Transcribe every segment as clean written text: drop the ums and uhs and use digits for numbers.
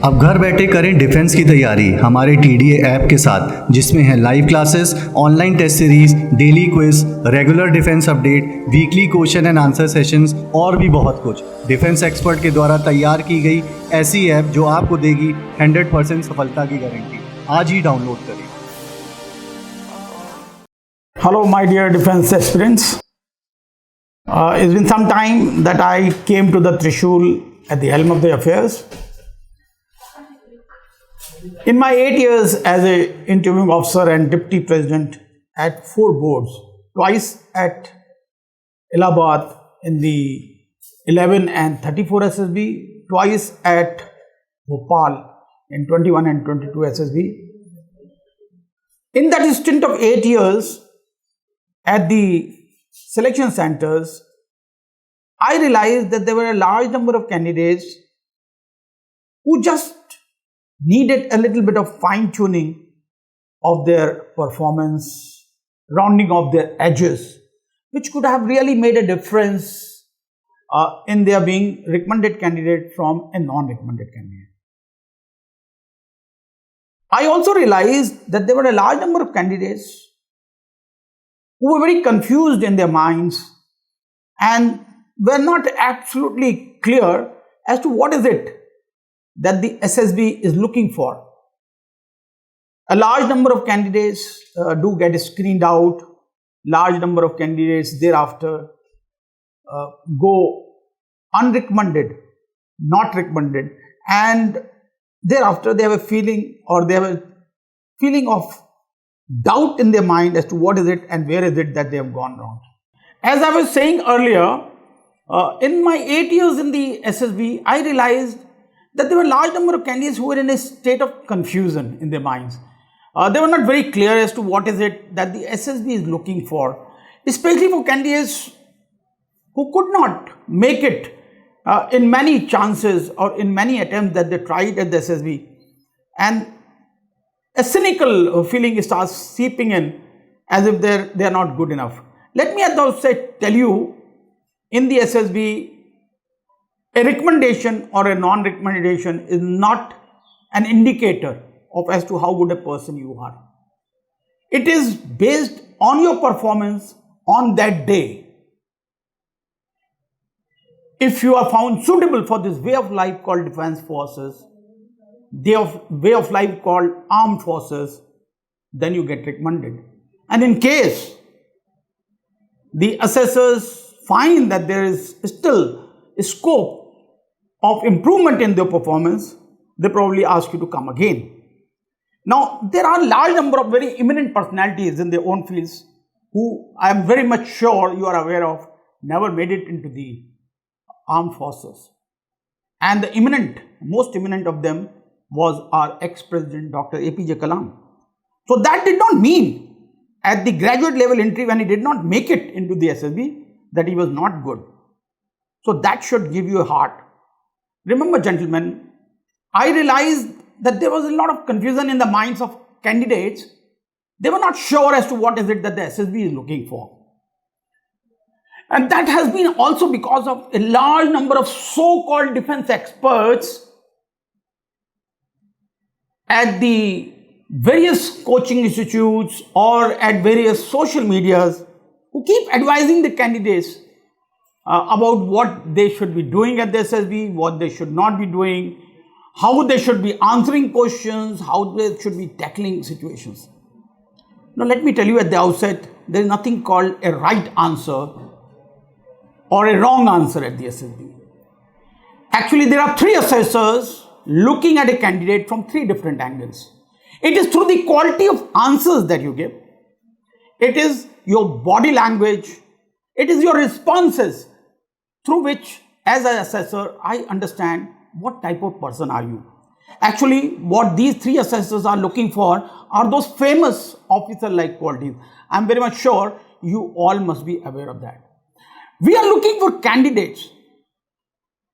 अब घर बैठे करें डिफेंस की तैयारी हमारे टीडीए ऐप के साथ, जिसमें है live classes, online test series, daily quiz, regular defence update, weekly question and answer sessions और भी बहुत कुछ। डिफेंस एक्सपर्ट के द्वारा तैयार की गई ऐसी ऐप जो आपको देगी 100% सफलता की गारंटी। आज ही डाउनलोड करें। Hello, my dear defense aspirants. It's been some time that I came to the Trishul at the helm of the affairs. In my 8 years as a interviewing officer and deputy president at 4 boards, twice at Allahabad in the 11 and 34 SSB, twice at Bhopal in 21 and 22 SSB. In that stint of 8 years at the selection centers, I realized that there were a large number of candidates who just needed a little bit of fine-tuning of their performance, rounding off their edges, which could have really made a difference in their being recommended candidate from a non-recommended candidate. I also realized that there were a large number of candidates who were very confused in their minds and were not absolutely clear as to what is it that the SSB is looking for. A large number of candidates do get screened out. Large number of candidates thereafter go unrecommended, not recommended, and thereafter they have a feeling of doubt in their mind as to what is it and where is it that they have gone wrong. As I was saying earlier, in my 8 years in the SSB, I realized that there were a large number of candidates who were in a state of confusion in their minds. They were not very clear as to what is it that the SSB is looking for, especially for candidates who could not make it in many chances or in many attempts that they tried at the SSB. And a cynical feeling starts seeping in as if they are not good enough. Let me at the outset tell you, in the SSB, a recommendation or a non-recommendation is not an indicator of as to how good a person you are. It is based on your performance on that day. If you are found suitable for this way of life called defense forces, way of life called armed forces, then you get recommended. And in case the assessors find that there is still a scope of improvement in their performance, they probably ask you to come again. Now, there are a large number of very eminent personalities in their own fields who I am very much sure you are aware of never made it into the armed forces. And the most eminent of them was our ex-president Dr. APJ Kalam. So that did not mean at the graduate level entry when he did not make it into the SSB that he was not good. So that should give you a heart. Remember, gentlemen, I realized that there was a lot of confusion in the minds of candidates. They were not sure as to what is it that the SSB is looking for. And that has been also because of a large number of so-called defense experts at the various coaching institutes or at various social medias who keep advising the candidates about what they should be doing at the SSB, what they should not be doing, how they should be answering questions, how they should be tackling situations. Now, let me tell you at the outset, there is nothing called a right answer or a wrong answer at the SSB. Actually, there are 3 assessors looking at a candidate from 3 different angles. It is through the quality of answers that you give. It is your body language. It is your responses through which, as an assessor, I understand what type of person are you. Actually, what these 3 assessors are looking for are those famous officer-like qualities. I am very much sure you all must be aware of that. We are looking for candidates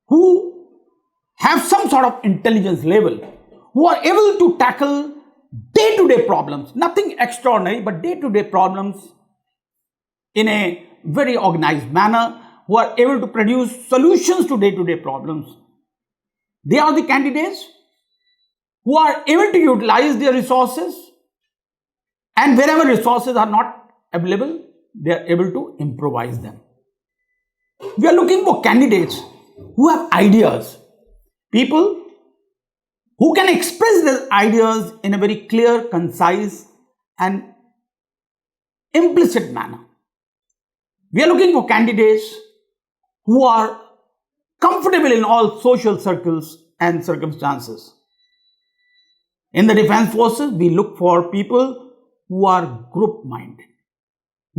who have some sort of intelligence level, who are able to tackle day-to-day problems, nothing extraordinary, but day-to-day problems in a very organized manner, who are able to produce solutions to day-to-day problems. They are the candidates who are able to utilize their resources, and wherever resources are not available, they are able to improvise them. We are looking for candidates who have ideas, people who can express their ideas in a very clear, concise, and implicit manner. We are looking for candidates who are comfortable in all social circles and circumstances. In the defense forces, we look for people who are group-minded,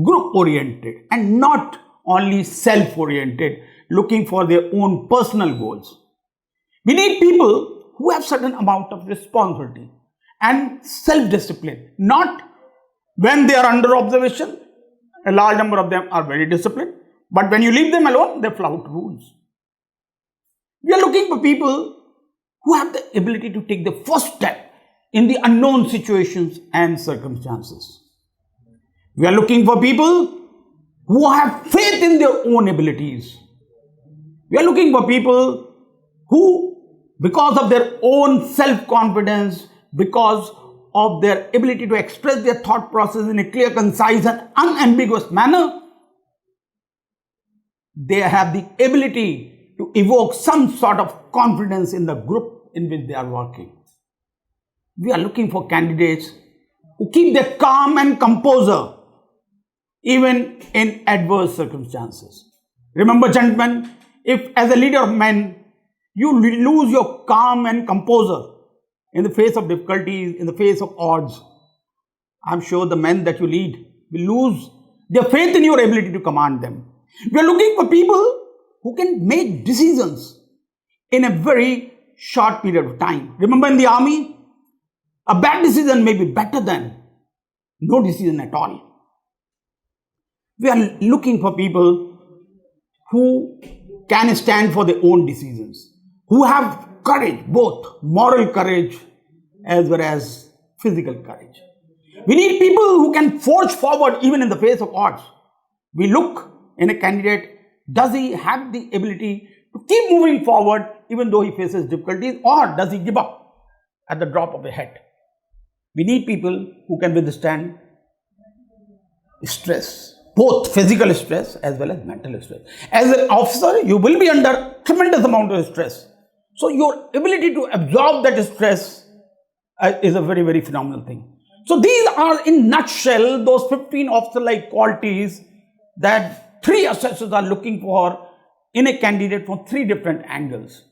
group-oriented, and not only self-oriented, looking for their own personal goals. We need people who have certain amount of responsibility and self-discipline. Not when they are under observation, a large number of them are very disciplined, but when you leave them alone, they flout rules. We are looking for people who have the ability to take the first step in the unknown situations and circumstances. We are looking for people who have faith in their own abilities. We are looking for people who, because of their own self-confidence, because of their ability to express their thought process in a clear, concise, and unambiguous manner, they have the ability to evoke some sort of confidence in the group in which they are working. We are looking for candidates who keep their calm and composure even in adverse circumstances. Remember, gentlemen, if as a leader of men, you lose your calm and composure in the face of difficulties, in the face of odds, I'm sure the men that you lead will lose their faith in your ability to command them. We are looking for people who can make decisions in a very short period of time. Remember, in the army, a bad decision may be better than no decision at all. We are looking for people who can stand for their own decisions, who have courage, both moral courage as well as physical courage. We need people who can forge forward even in the face of odds. We look in a candidate, does he have the ability to keep moving forward even though he faces difficulties, or does he give up at the drop of a hat? We need people who can withstand stress, both physical stress as well as mental stress. As an officer, you will be under tremendous amount of stress. So your ability to absorb that stress is a very, very phenomenal thing. So these are, in nutshell, those 15 officer-like qualities that 3 assessors are looking for in a candidate from 3 different angles.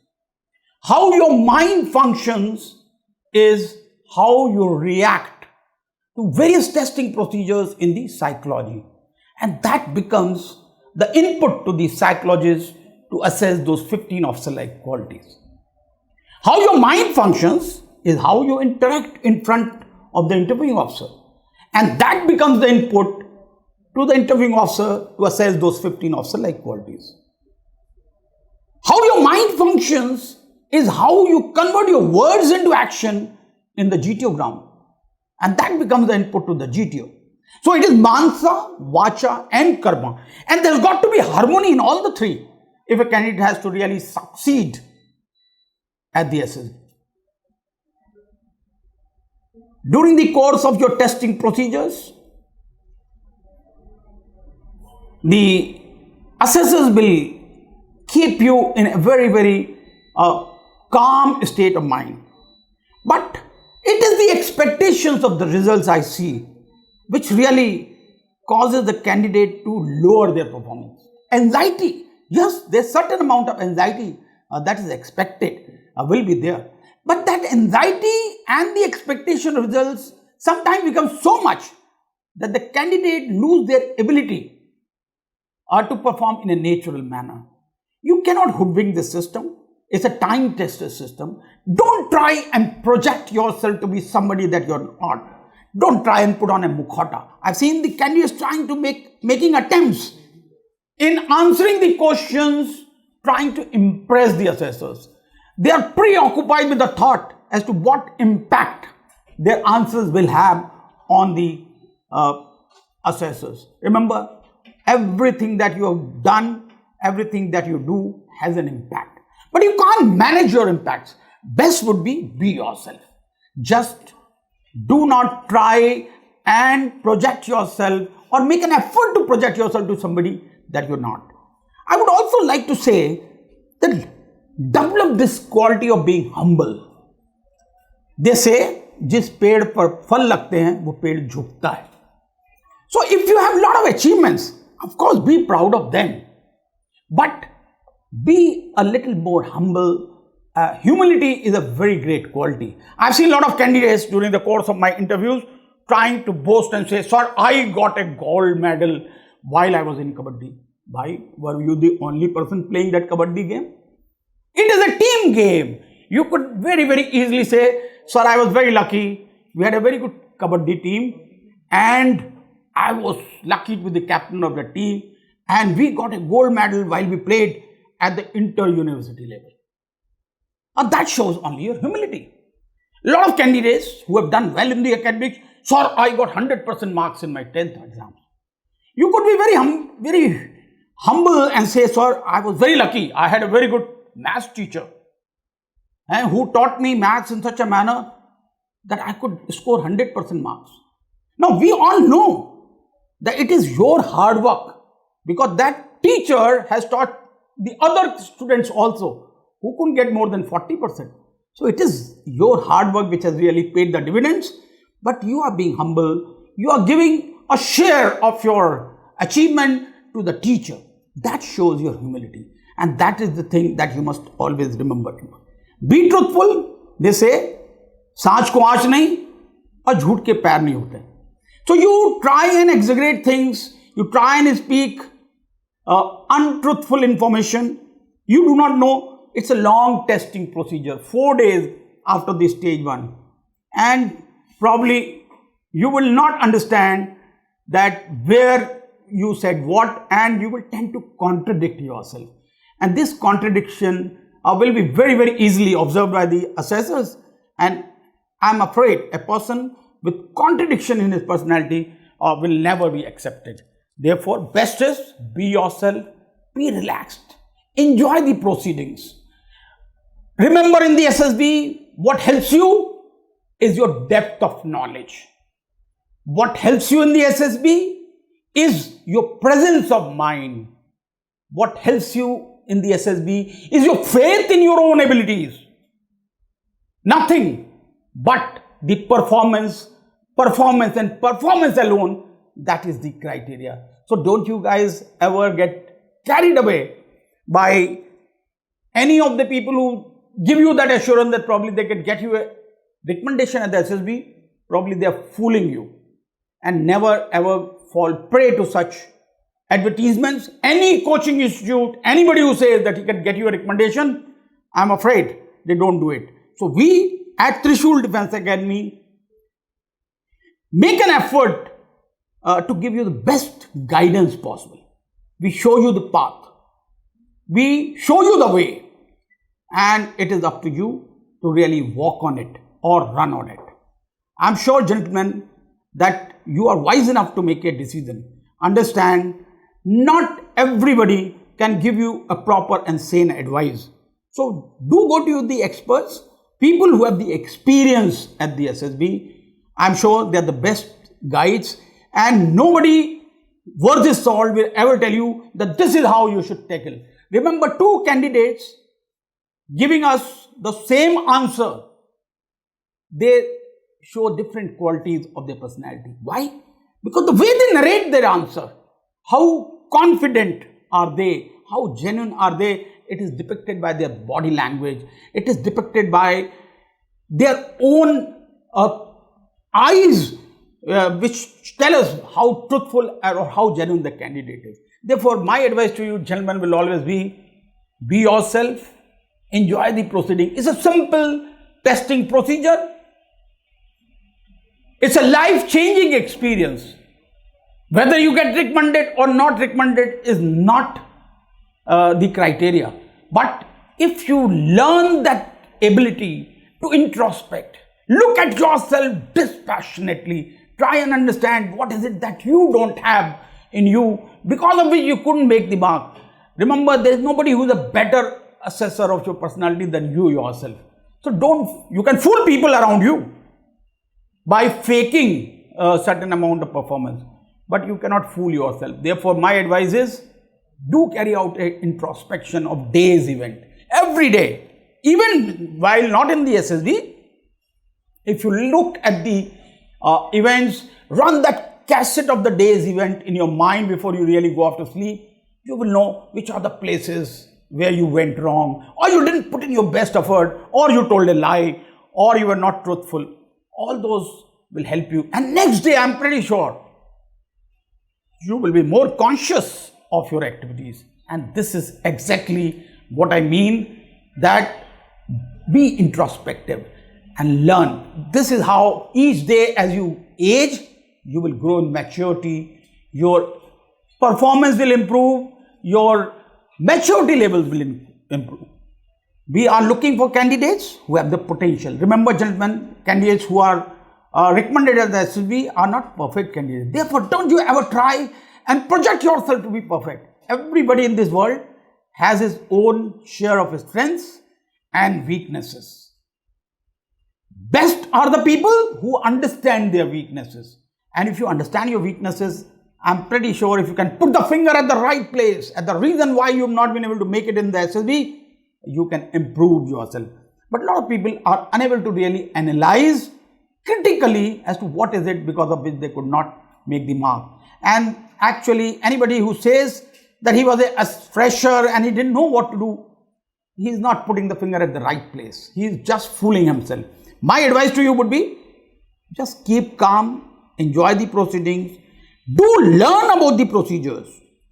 How your mind functions is how you react to various testing procedures in the psychology. And that becomes the input to the psychologists to assess those 15 officer-like qualities. How your mind functions is how you interact in front of the interviewing officer. And that becomes the input to the interviewing officer to assess those 15 officer-like qualities. How your mind functions is how you convert your words into action in the GTO ground. And that becomes the input to the GTO. So it is Mansa, Vacha and Karma. And there's got to be harmony in all the 3 if a candidate has to really succeed at the SSB. During the course of your testing procedures, the assessors will keep you in a very, very calm state of mind. But it is the expectations of the results I see which really causes the candidate to lower their performance. Anxiety, yes, there's certain amount of anxiety that is expected, will be there. But that anxiety and the expectation of results sometimes become so much that the candidate lose their ability to perform in a natural manner. You cannot hoodwink the system. It's a time-tested system. Don't try and project yourself to be somebody that you're not. Don't try and put on a mukhota. I've seen the candidates trying to making attempts in answering the questions, trying to impress the assessors. They are preoccupied with the thought as to what impact their answers will have on the assessors. Remember, everything that you have done, everything that you do has an impact. But you can't manage your impacts. Best would be yourself. Just do not try and project yourself or make an effort to project yourself to somebody that you're not. I would also like to say that develop this quality of being humble. They say, जिस पेड़ पर फल लगते हैं वो पेड़ झुकता है. So if you have a lot of achievements, of course be proud of them, but be a little more humble. Humility is a very great quality. I've seen a lot of candidates during the course of my interviews trying to boast and say, sir, I got a gold medal while I was in Kabaddi. Bhai, were you the only person playing that Kabaddi game? It is a team game. You could very, very easily say, sir, I was very lucky. We had a very good Kabaddi team and I was lucky with the captain of the team and we got a gold medal while we played at the inter-university level. And that shows only your humility. A lot of candidates who have done well in the academics, sir, I got 100% marks in my 10th exams. You could be very humble and say, sir, I was very lucky. I had a very good maths teacher who taught me maths in such a manner that I could score 100% marks. Now, we all know that it is your hard work because that teacher has taught the other students also who couldn't get more than 40%. So, it is your hard work which has really paid the dividends, but you are being humble. You are giving a share of your achievement to the teacher. That shows your humility. And that is the thing that you must always remember. Be truthful. They say, सांच को आँच नहीं और झूठ के पैर नहीं होते. So you try and exaggerate things. You try and speak untruthful information. You do not know. It's a long testing procedure. 4 days after the stage 1. And probably you will not understand that where you said what and you will tend to contradict yourself. And this contradiction will be very, very easily observed by the assessors. And I'm afraid a person with contradiction in his personality will never be accepted. Therefore, best is be yourself, be relaxed, enjoy the proceedings. Remember in the SSB, what helps you is your depth of knowledge. What helps you in the SSB is your presence of mind. What helps you in the SSB is your faith in your own abilities. Nothing but the performance alone, that is the criteria. So don't you guys ever get carried away by any of the people who give you that assurance that probably they can get you a recommendation at the SSB. Probably they are fooling you. And never ever fall prey to such advertisements. Any coaching institute, anybody who says that he can get you a recommendation, I'm afraid they don't do it. So we at Trishul Defense Academy make an effort to give you the best guidance possible. We show you the path. We show you the way. And it is up to you to really walk on it or run on it. I'm sure, gentlemen, that you are wise enough to make a decision. Understand, not everybody can give you a proper and sane advice. So do go to the experts, people who have the experience at the SSB. I'm sure they are the best guides and nobody worth his salt will ever tell you that this is how you should tackle. Remember, 2 candidates giving us the same answer, they show different qualities of their personality. Why? Because the way they narrate their answer, how confident are they, how genuine are they, it is depicted by their body language, it is depicted by their own eyes, which tell us how truthful or how genuine the candidate is. Therefore, my advice to you, gentlemen, will always be yourself, enjoy the proceeding. It's a simple testing procedure. It's a life-changing experience. Whether you get recommended or not recommended is not the criteria. But if you learn that ability to introspect, look at yourself dispassionately, try and understand what is it that you don't have in you, because of which you couldn't make the mark. Remember, there is nobody who is a better assessor of your personality than you yourself. So you can fool people around you, by faking a certain amount of performance. But you cannot fool yourself. Therefore, my advice is, do carry out an introspection of day's event every day. Even while not in the SSB, if you look at the events, run that cassette of the day's event in your mind before you really go off to sleep, you will know which are the places where you went wrong, or you didn't put in your best effort, or you told a lie, or you were not truthful. All those will help you. And next day, I'm pretty sure you will be more conscious of your activities. And this is exactly what I mean, that be introspective and learn. This is how each day as you age, you will grow in maturity, your performance will improve, your maturity levels will improve. We are looking for candidates who have the potential. Remember, gentlemen, candidates who are recommended as the SSB are not perfect candidates. Therefore, don't you ever try and project yourself to be perfect. Everybody in this world has his own share of strengths and weaknesses. Best are the people who understand their weaknesses. And if you understand your weaknesses, I'm pretty sure if you can put the finger at the right place, at the reason why you've not been able to make it in the SSB, you can improve yourself. But a lot of people are unable to really analyze critically as to what is it because of which they could not make the mark. And actually, anybody who says that he was a fresher and he didn't know what to do, he is not putting the finger at the right place. He is just fooling himself. My advice to you would be, just keep calm, enjoy the proceedings, do learn about the procedures,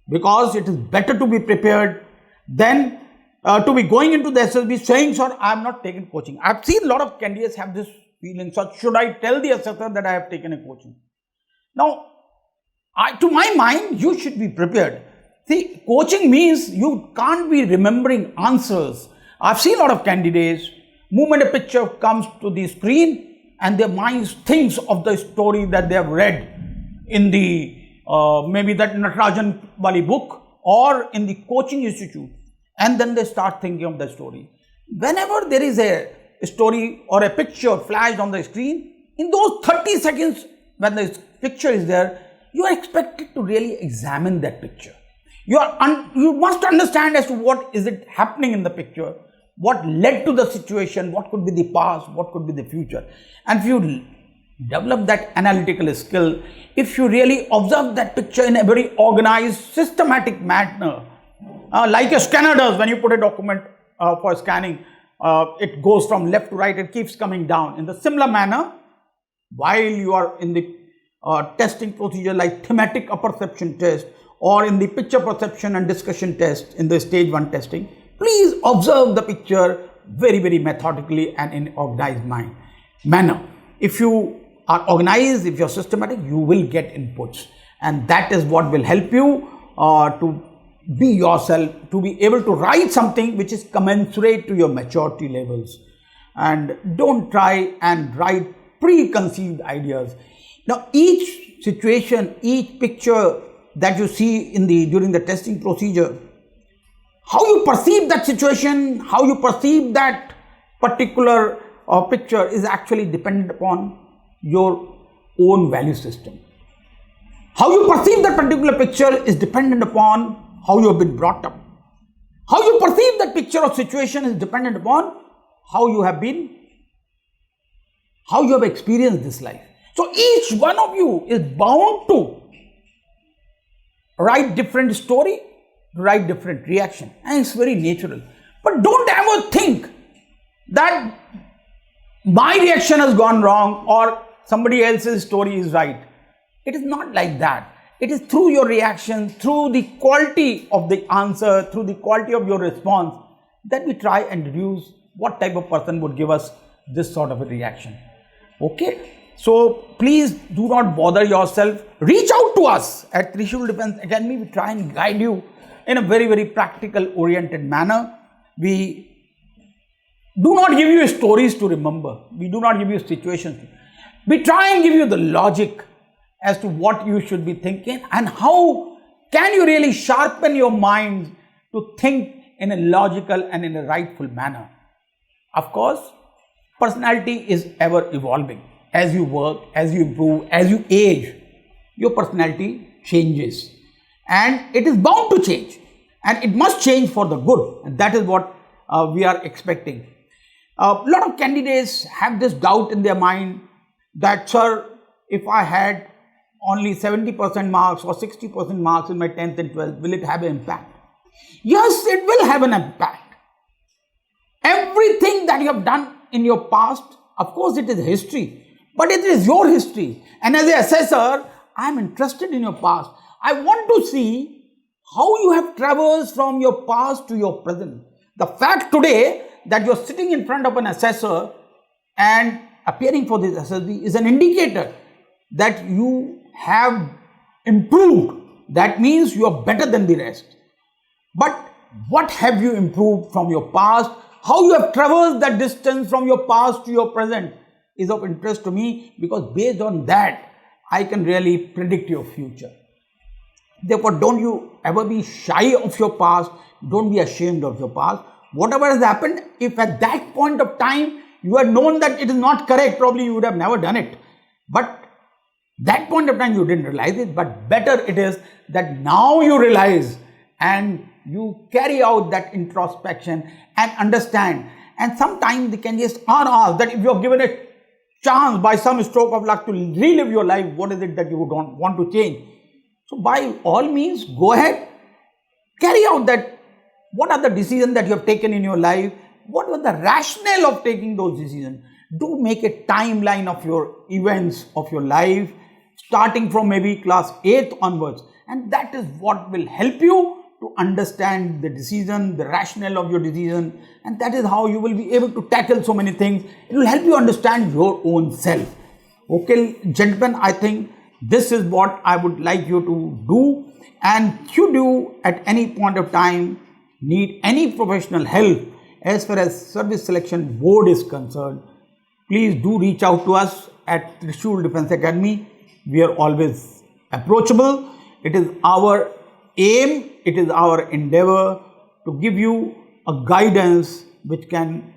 because it is better to be prepared than to be going into the SSB saying, sir, I have not taken coaching. I have seen a lot of candidates have this feeling, so should I tell the assessor that I have taken a coaching? Now, to my mind, you should be prepared. See, coaching means you can't be remembering answers. I've seen a lot of candidates, moment a picture comes to the screen and their minds thinks of the story that they have read in the maybe that Natarajan Bali book or in the coaching institute, and then they start thinking of the story. Whenever there is a story or a picture flashed on the screen, in those 30 seconds when the picture is there, you are expected to really examine that picture. You must understand as to what is it happening in the picture, what led to the situation, what could be the past, what could be the future. And if you develop that analytical skill, if you really observe that picture in a very organized, systematic manner, like a scanner does when you put a document for scanning, it goes from left to right, it keeps coming down. In the similar manner, while you are in the testing procedure like thematic apperception test or in the picture perception and discussion test in the stage 1 testing, please observe the picture very, very methodically and in organized manner. If you are organized, if you are systematic, you will get inputs, and that is what will help you to be yourself, to be able to write something which is commensurate to your maturity levels. And don't try and write preconceived ideas. Now, each situation, each picture that you see during the testing procedure, how you perceive that situation, how you perceive that particular picture is actually dependent upon your own value system. How you perceive that particular picture is dependent upon how you have been brought up. How you perceive that picture or situation is dependent upon how you have experienced this life. So each one of you is bound to write different story, write different reaction, and it's very natural. But don't ever think that my reaction has gone wrong or somebody else's story is right. It is not like that. It is through your reaction, through the quality of the answer, through the quality of your response, that we try and deduce what type of person would give us this sort of a reaction. Okay? So please do not bother yourself. Reach out to us at Trishul Defense Academy. We try and guide you in a very, very practical oriented manner. We do not give you stories to remember. We do not give you situations. We try and give you the logic as to what you should be thinking and how can you really sharpen your mind to think in a logical and in a rightful manner. Of course, personality is ever evolving. as you work, as you improve, as you age, your personality changes. And it is bound to change. And it must change for the good. And that is what we are expecting. A lot of candidates have this doubt in their mind that, sir, if I had only 70% marks or 60% marks in my 10th and 12th, will it have an impact? Yes, it will have an impact. Everything that you have done in your past, of course, it is history, but it is your history. And as an assessor, I am interested in your past. I want to see how you have traversed from your past to your present. The fact today that you are sitting in front of an assessor and appearing for this SSB is an indicator that you have improved. That means you are better than the rest. But what have you improved from your past? How you have traversed that distance from your past to your present is of interest to me, because based on that, I can really predict your future. Therefore, don't you ever be shy of your past. Don't be ashamed of your past. Whatever has happened, if at that point of time you had known that it is not correct, probably you would have never done it. But that point of time you didn't realize it. But better it is that now you realize and you carry out that introspection and understand. And sometimes the candidates are asked that if you are given a chance by some stroke of luck to relive your life, what is it that you would want to change? So by all means, go ahead, carry out that. What are the decisions that you have taken in your life? What was the rationale of taking those decisions? Do make a timeline of your events of your life, starting from maybe class 8th onwards. And that is what will help you to understand the decision, the rationale of your decision. And that is how you will be able to tackle so many things. It will help you understand your own self. Okay, gentlemen, I think this is what I would like you to do. And should you at any point of time need any professional help as far as Service Selection Board is concerned, please do reach out to us at Trishul Defence Academy. We are always approachable. It is our aim, it is our endeavor to give you a guidance which can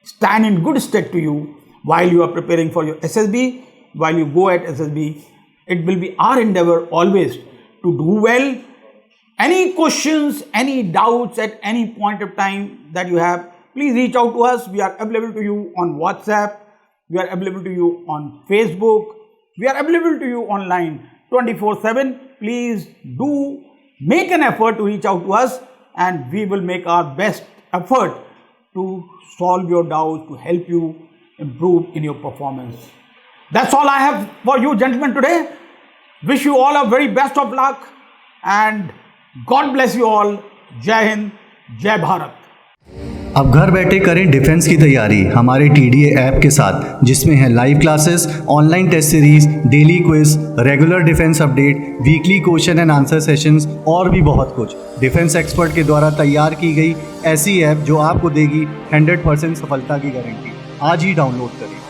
stand in good stead to you while you are preparing for your SSB, while you go at SSB. It will be our endeavor always to do well. Any questions, any doubts at any point of time that you have, please reach out to us. We are available to you on WhatsApp. We are available to you on Facebook. We are available to you online 24/7. Please do make an effort to reach out to us, and we will make our best effort to solve your doubts, to help you improve in your performance. That's all I have for you, gentlemen, today. Wish you all a very best of luck, and God bless you all. जय हिंद, जय भारत। अब घर बैठे करें defence की तैयारी हमारे TDA app के साथ, जिसमें है live classes, online test series, daily quiz, regular defence update, weekly question and answer sessions और भी बहुत कुछ। डिफेंस एक्सपर्ट के द्वारा तैयार की गई ऐसी ऐप जो आपको देगी 100% सफलता की गारंटी। आज ही डाउनलोड करें।